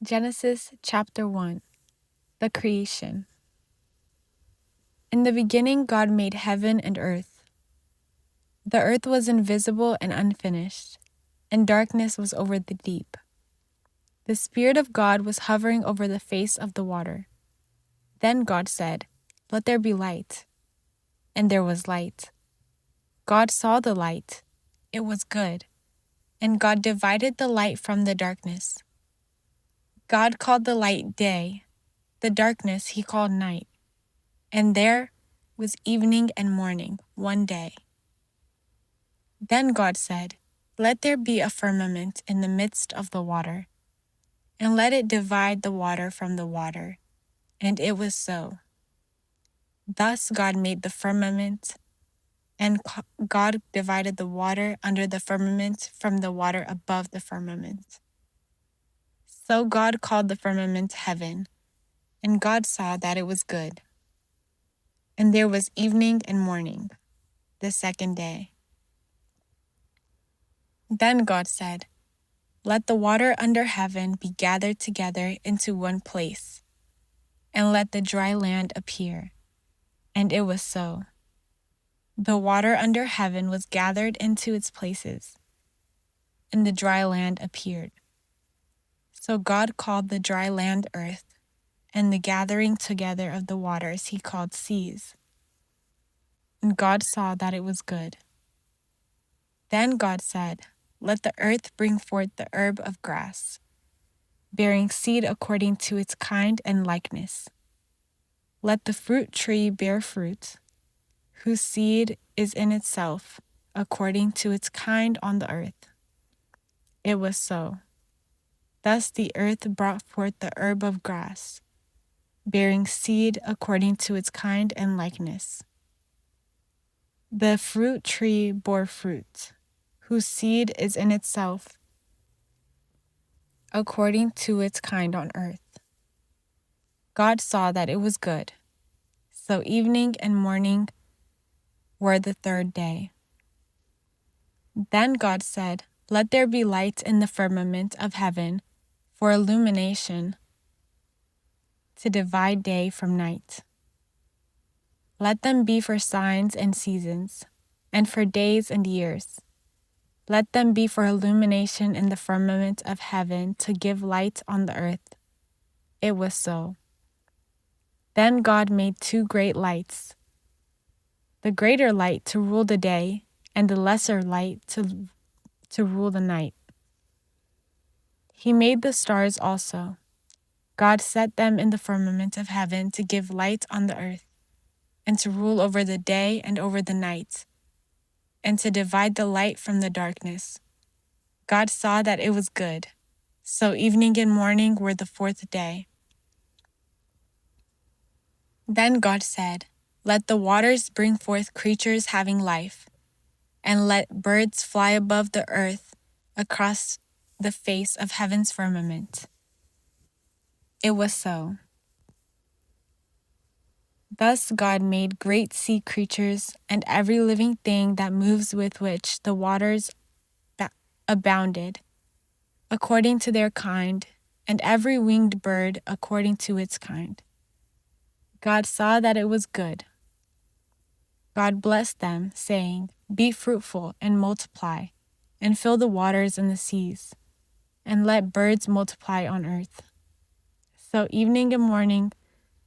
Genesis chapter 1. The creation. In the beginning, God made heaven and earth. The earth was invisible and unfinished, and darkness was over the deep. The Spirit of God was hovering over the face of the water. Then God said, "Let there be light." And there was light. God saw the light. It was good. And God divided the light from the darkness. God called the light day. The darkness he called night. And there was evening and morning, one day. Then God said, "Let there be a firmament in the midst of the water, and let it divide the water from the water." And it was so. Thus God made the firmament, and God divided the water under the firmament from the water above the firmament. So God called the firmament heaven, and God saw that it was good. And there was evening and morning, the second day. Then God said, "Let the water under heaven be gathered together into one place, and let the dry land appear." And it was so. The water under heaven was gathered into its places, and the dry land appeared. So God called the dry land earth, and the gathering together of the waters he called seas. And God saw that it was good. Then God said, "Let the earth bring forth the herb of grass, bearing seed according to its kind and likeness. Let the fruit tree bear fruit, whose seed is in itself, according to its kind on the earth." It was so. Thus the earth brought forth the herb of grass, bearing seed according to its kind and likeness. The fruit tree bore fruit, whose seed is in itself, according to its kind on earth. God saw that it was good. So evening and morning were the third day. Then God said, "Let there be light in the firmament of heaven for illumination, to divide day from night. Let them be for signs and seasons, and for days and years. Let them be for illumination in the firmament of heaven, to give light on the earth." It was so. Then God made two great lights, the greater light to rule the day, and the lesser light to rule the night. He made the stars also. God set them in the firmament of heaven to give light on the earth, and to rule over the day and over the night, and to divide the light from the darkness. God saw that it was good. So evening and morning were the fourth day. Then God said, "Let the waters bring forth creatures having life, and let birds fly above the earth across the face of heaven's firmament." It was so. Thus God made great sea creatures and every living thing that moves, with which the waters abounded, according to their kind, and every winged bird according to its kind. God saw that it was good. God blessed them, saying, "Be fruitful and multiply, and fill the waters and the seas, and let birds multiply on earth." So evening and morning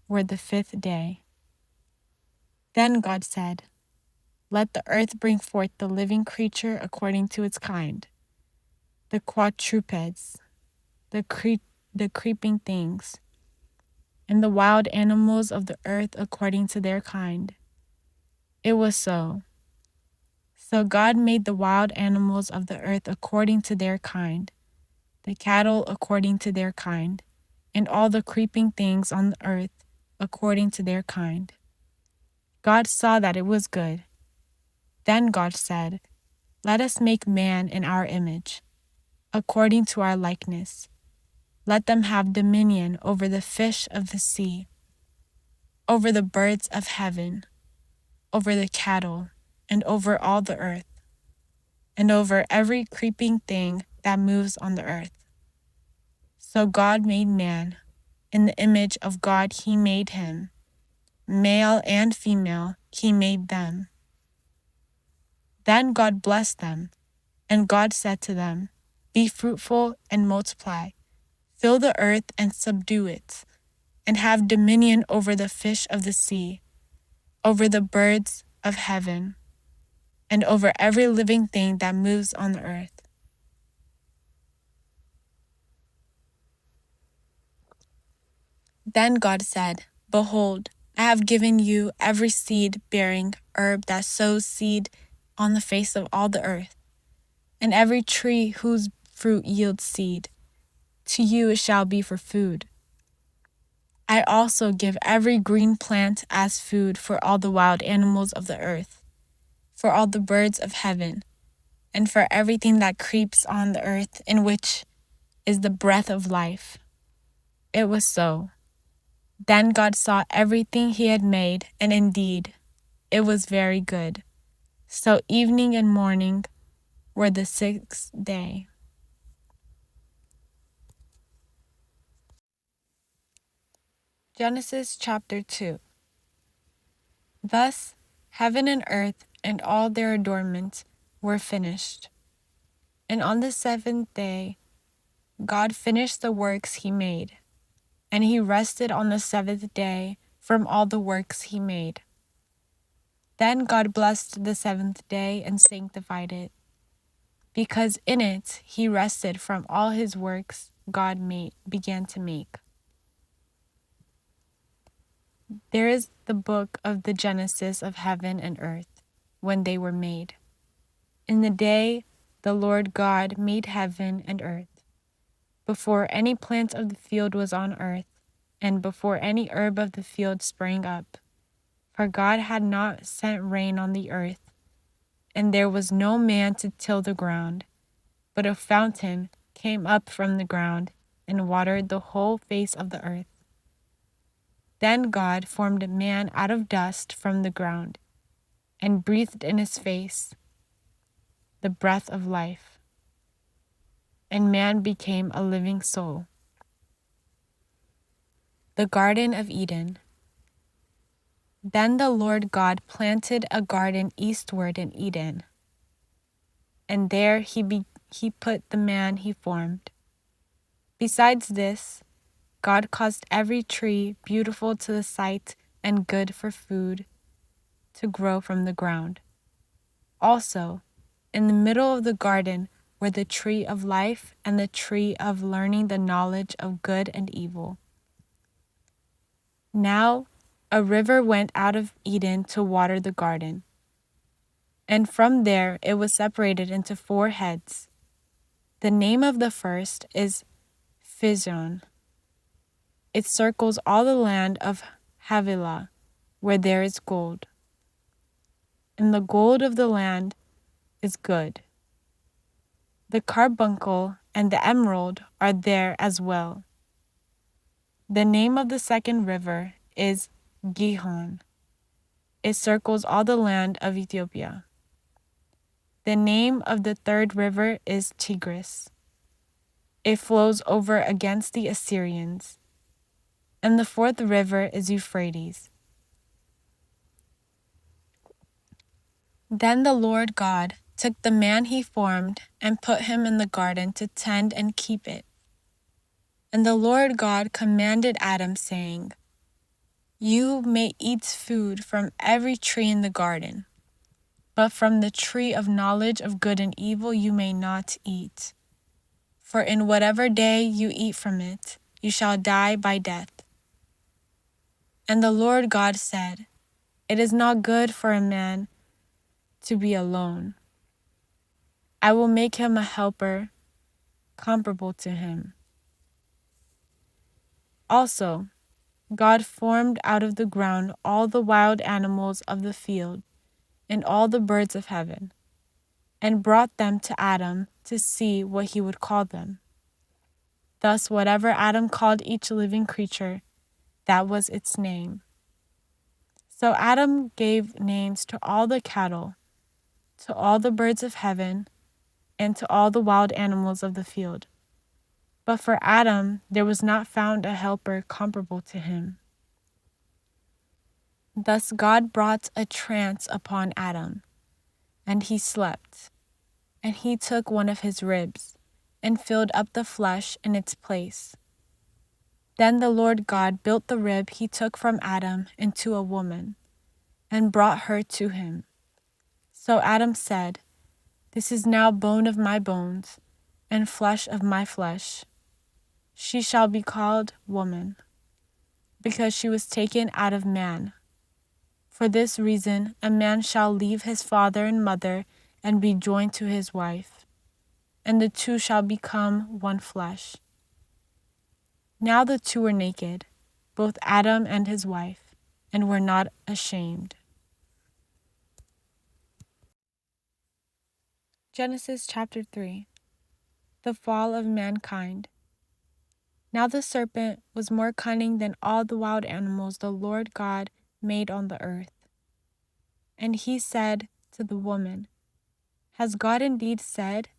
were the fifth day. Then God said, "Let the earth bring forth the living creature according to its kind, the quadrupeds, the creeping things, and the wild animals of the earth according to their kind." It was so. So God made the wild animals of the earth according to their kind, the cattle according to their kind, and all the creeping things on the earth according to their kind. God saw that it was good. Then God said, "Let us make man in our image, according to our likeness. Let them have dominion over the fish of the sea, over the birds of heaven, over the cattle, and over all the earth, and over every creeping thing that moves on the earth." So God made man. In the image of God he made him. Male and female he made them. Then God blessed them, and God said to them, "Be fruitful and multiply, fill the earth and subdue it, and have dominion over the fish of the sea, over the birds of heaven, and over every living thing that moves on the earth." Then God said, "Behold, I have given you every seed-bearing herb that sows seed on the face of all the earth, and every tree whose fruit yields seed. To you it shall be for food. I also give every green plant as food for all the wild animals of the earth, for all the birds of heaven, and for everything that creeps on the earth, in which is the breath of life." It was so. Then God saw everything he had made, and indeed, it was very good. So evening and morning were the sixth day. Genesis chapter 2. Thus heaven and earth and all their adornment were finished. And on the seventh day God finished the works he made, and he rested on the seventh day from all the works he made. Then God blessed the seventh day and sanctified it, because in it he rested from all his works God began to make. There is the book of the Genesis of heaven and earth, when they were made. In the day the Lord God made heaven and earth, before any plant of the field was on earth, and before any herb of the field sprang up. For God had not sent rain on the earth, and there was no man to till the ground, but a fountain came up from the ground and watered the whole face of the earth. Then God formed man out of dust from the ground, and breathed in his face the breath of life, and man became a living soul. The Garden of Eden. Then the Lord God planted a garden eastward in Eden, and there he put the man he formed. Besides this, God caused every tree beautiful to the sight and good for food to grow from the ground. Also, in the middle of the garden were the tree of life and the tree of learning the knowledge of good and evil. Now a river went out of Eden to water the garden, and from there it was separated into 4 heads. The name of the first is Pison. It circles all the land of Havilah, where there is gold. And the gold of the land is good. The carbuncle and the emerald are there as well. The name of the second river is Gihon. It circles all the land of Ethiopia. The name of the third river is Tigris. It flows over against the Assyrians. And the fourth river is Euphrates. Then the Lord God took the man he formed and put him in the garden to tend and keep it. And the Lord God commanded Adam, saying, "You may eat food from every tree in the garden, but from the tree of knowledge of good and evil you may not eat. For in whatever day you eat from it, you shall die by death." And the Lord God said, "It is not good for a man to be alone. I will make him a helper comparable to him." Also, God formed out of the ground all the wild animals of the field and all the birds of heaven, and brought them to Adam to see what he would call them. Thus, whatever Adam called each living creature, that was its name. So Adam gave names to all the cattle, to all the birds of heaven, and to all the wild animals of the field. But for Adam there was not found a helper comparable to him. Thus God brought a trance upon Adam, and he slept. And he took one of his ribs, and filled up the flesh in its place. Then the Lord God built the rib he took from Adam into a woman, and brought her to him. So Adam said, "This is now bone of my bones, and flesh of my flesh. She shall be called woman, because she was taken out of man. For this reason a man shall leave his father and mother, and be joined to his wife, and the two shall become one flesh." Now the two were naked, both Adam and his wife, and were not ashamed. Genesis chapter 3. The fall of mankind. Now the serpent was more cunning than all the wild animals the Lord God made on the earth. And he said to the woman, "Has God indeed said,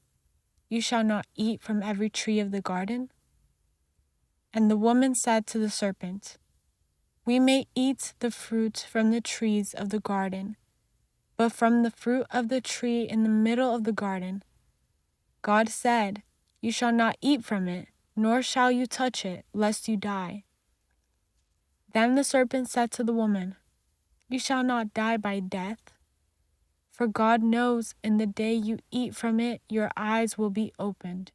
'You shall not eat from every tree of the garden'?" And the woman said to the serpent, "We may eat the fruit from the trees of the garden, but from the fruit of the tree in the middle of the garden, God said, 'You shall not eat from it, nor shall you touch it, lest you die.'" Then the serpent said to the woman, "You shall not die by death. For God knows in the day you eat from it, your eyes will be opened,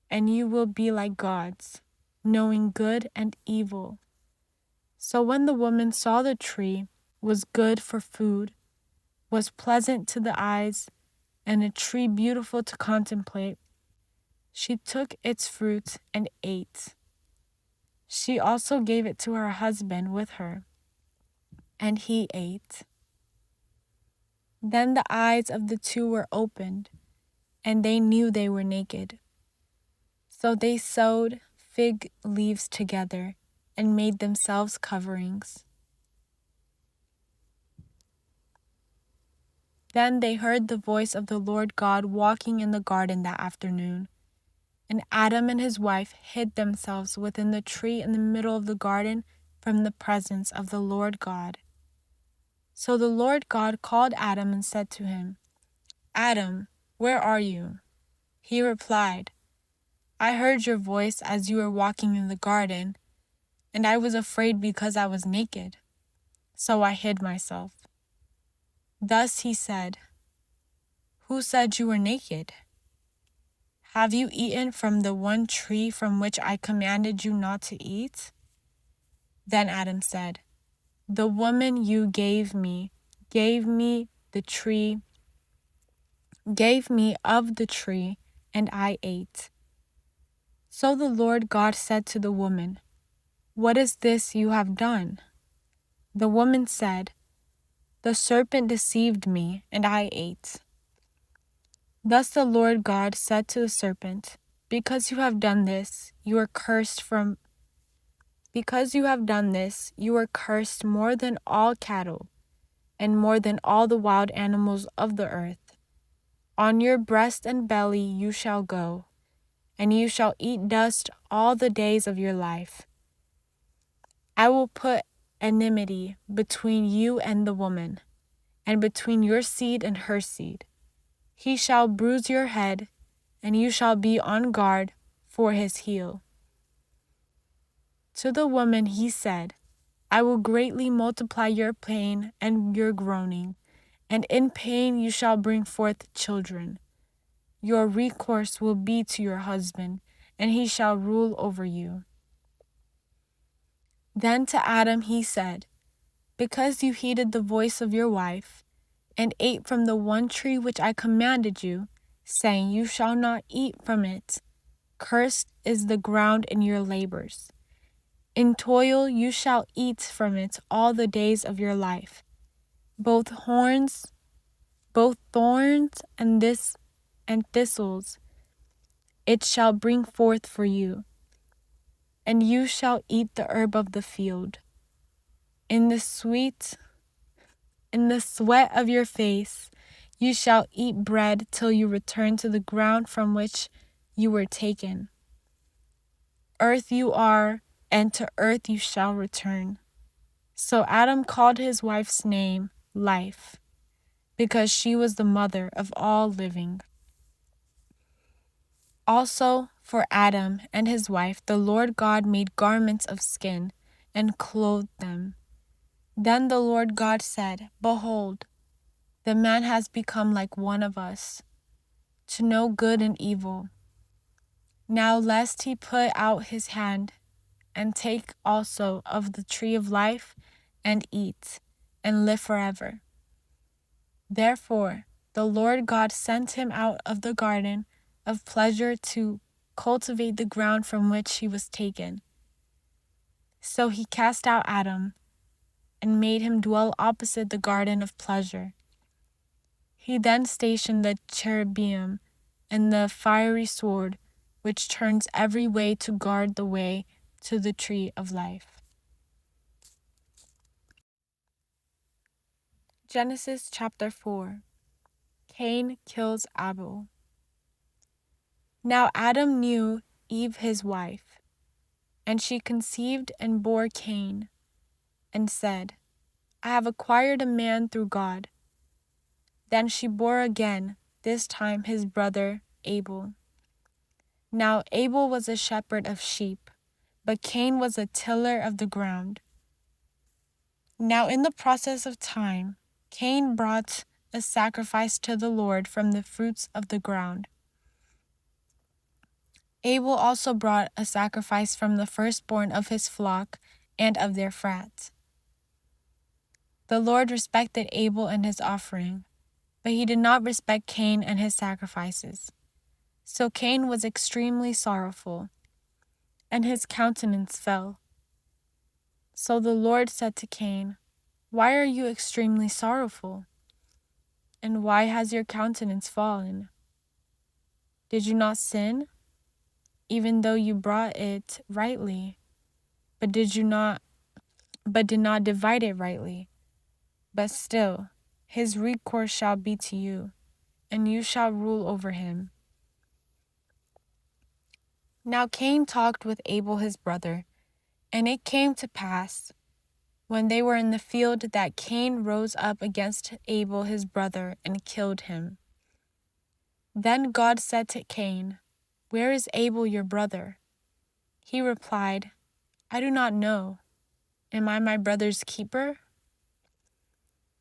and you will be like gods, knowing good and evil." So when the woman saw the tree was good for food, was pleasant to the eyes, and a tree beautiful to contemplate, she took its fruit and ate. She also gave it to her husband with her, and he ate. Then the eyes of the two were opened, and they knew they were naked. So they sewed fig leaves together and made themselves coverings. Then they heard the voice of the Lord God walking in the garden that afternoon. And Adam and his wife hid themselves within the tree in the middle of the garden from the presence of the Lord God. So the Lord God called Adam and said to him, "Adam, where are you?" He replied, "I heard your voice as you were walking in the garden, and I was afraid because I was naked, so I hid myself." Thus he said, "Who said you were naked? Have you eaten from the one tree from which I commanded you not to eat?" Then Adam said, "The woman you gave me of the tree, and I ate." So the Lord God said to the woman, "What is this you have done?" The woman said, "The serpent deceived me, and I ate." Thus the Lord God said to the serpent, Because you have done this, you are cursed more than all cattle, and more than all the wild animals of the earth. On your breast and belly you shall go, and you shall eat dust all the days of your life. I will put enmity between you and the woman, and between your seed and her seed. He shall bruise your head, and you shall be on guard for his heel. To the woman he said, I will greatly multiply your pain and your groaning, and in pain you shall bring forth children. Your recourse will be to your husband, and he shall rule over you. Then to Adam he said, Because you heeded the voice of your wife, and ate from the one tree which I commanded you, saying, You shall not eat from it, cursed is the ground in your labors. In toil you shall eat from it all the days of your life. Both thorns and thistles it shall bring forth for you, and you shall eat the herb of the field. In the sweat of your face you shall eat bread till you return to the ground from which you were taken. Earth you are, and to earth you shall return. So Adam called his wife's name Life, because she was the mother of all living. Also, for Adam and his wife, the Lord God made garments of skin and clothed them. Then the Lord God said, Behold, the man has become like one of us, to know good and evil. Now lest he put out his hand and take also of the tree of life and eat and live forever. Therefore, the Lord God sent him out of the garden of pleasure to cultivate the ground from which he was taken. So he cast out Adam and made him dwell opposite the garden of pleasure. He then stationed the cherubim and the fiery sword, which turns every way to guard the way to the tree of life. Genesis chapter 4. Cain kills Abel. Now Adam knew Eve his wife, and she conceived and bore Cain, and said, I have acquired a man through God. Then she bore again, this time his brother Abel. Now Abel was a shepherd of sheep, but Cain was a tiller of the ground. Now in the process of time, Cain brought a sacrifice to the Lord from the fruits of the ground. Abel also brought a sacrifice from the firstborn of his flock and of their fat. The Lord respected Abel and his offering, but he did not respect Cain and his sacrifices. So Cain was extremely sorrowful, and his countenance fell. So the Lord said to Cain, Why are you extremely sorrowful? And why has your countenance fallen? Did you not sin, even though you brought it rightly, but did not divide it rightly? But still, his recourse shall be to you, and you shall rule over him. Now Cain talked with Abel his brother, and it came to pass, when they were in the field, that Cain rose up against Abel his brother and killed him. Then God said to Cain, Where is Abel your brother? He replied, I do not know. Am I my brother's keeper?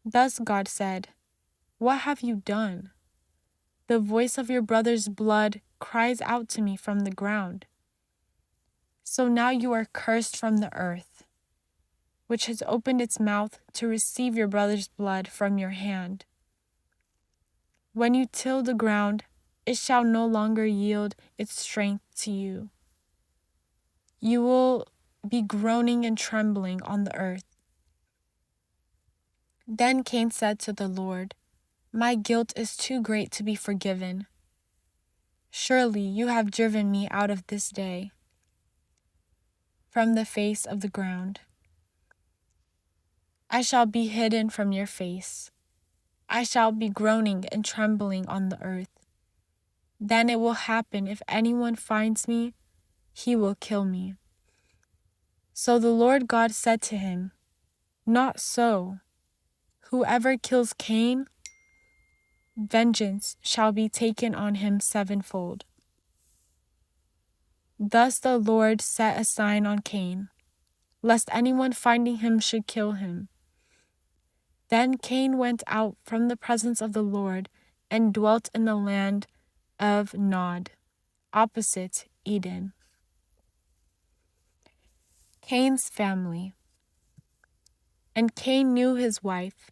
Thus God said, What have you done? The voice of your brother's blood cries out to me from the ground. So now you are cursed from the earth, which has opened its mouth to receive your brother's blood from your hand. When you till the ground, it shall no longer yield its strength to you. You will be groaning and trembling on the earth. Then Cain said to the Lord, My guilt is too great to be forgiven. Surely you have driven me out of this day from the face of the ground. I shall be hidden from your face. I shall be groaning and trembling on the earth. Then it will happen, if anyone finds me, he will kill me. So the Lord God said to him, Not so. Whoever kills Cain, vengeance shall be taken on him sevenfold. Thus the Lord set a sign on Cain, lest anyone finding him should kill him. Then Cain went out from the presence of the Lord and dwelt in the land of Nod, opposite Eden. Cain's family. And Cain knew his wife,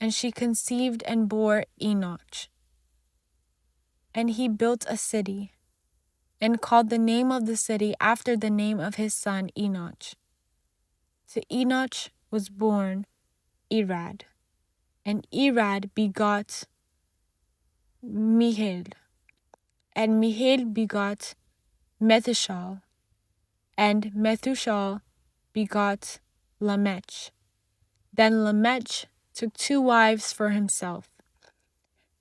and she conceived and bore Enoch. And he built a city, and called the name of the city after the name of his son Enoch. To Enoch was born Irad, and Irad begot Mihil, and Mihil begot Methushal, and Methushal begot Lamech. Then Lamech took 2 wives for himself.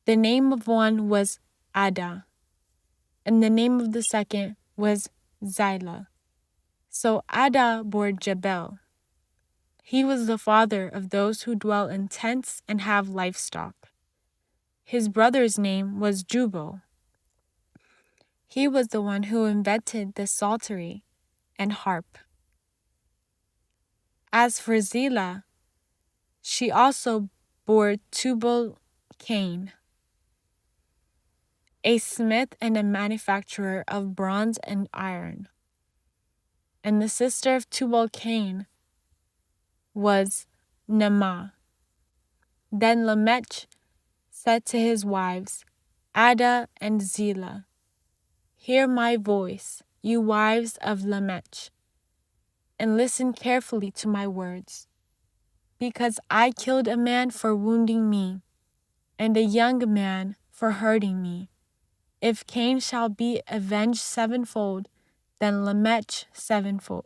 The name of one was Adah, and the name of the second was Zillah. So Ada bore Jabal. He was the father of those who dwell in tents and have livestock. His brother's name was Jubal. He was the one who invented the psaltery and harp. As for Zillah, she also bore Tubal-Cain, a smith and a manufacturer of bronze and iron. And the sister of Tubal-Cain was Naamah. Then Lamech said to his wives, Ada and Zillah, hear my voice, you wives of Lamech, and listen carefully to my words. Because I killed a man for wounding me, and a young man for hurting me. If Cain shall be avenged sevenfold, then Lamech sevenfold.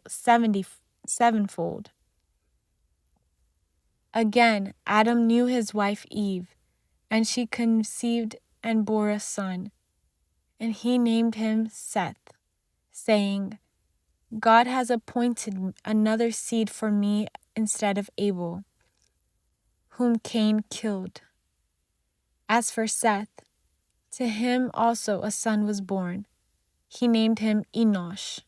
Again, Adam knew his wife Eve, and she conceived and bore a son, and he named him Seth, saying, God has appointed another seed for me instead of Abel, whom Cain killed. As for Seth, to him also a son was born. He named him Enosh.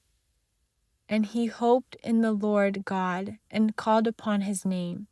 And he hoped in the Lord God and called upon his name.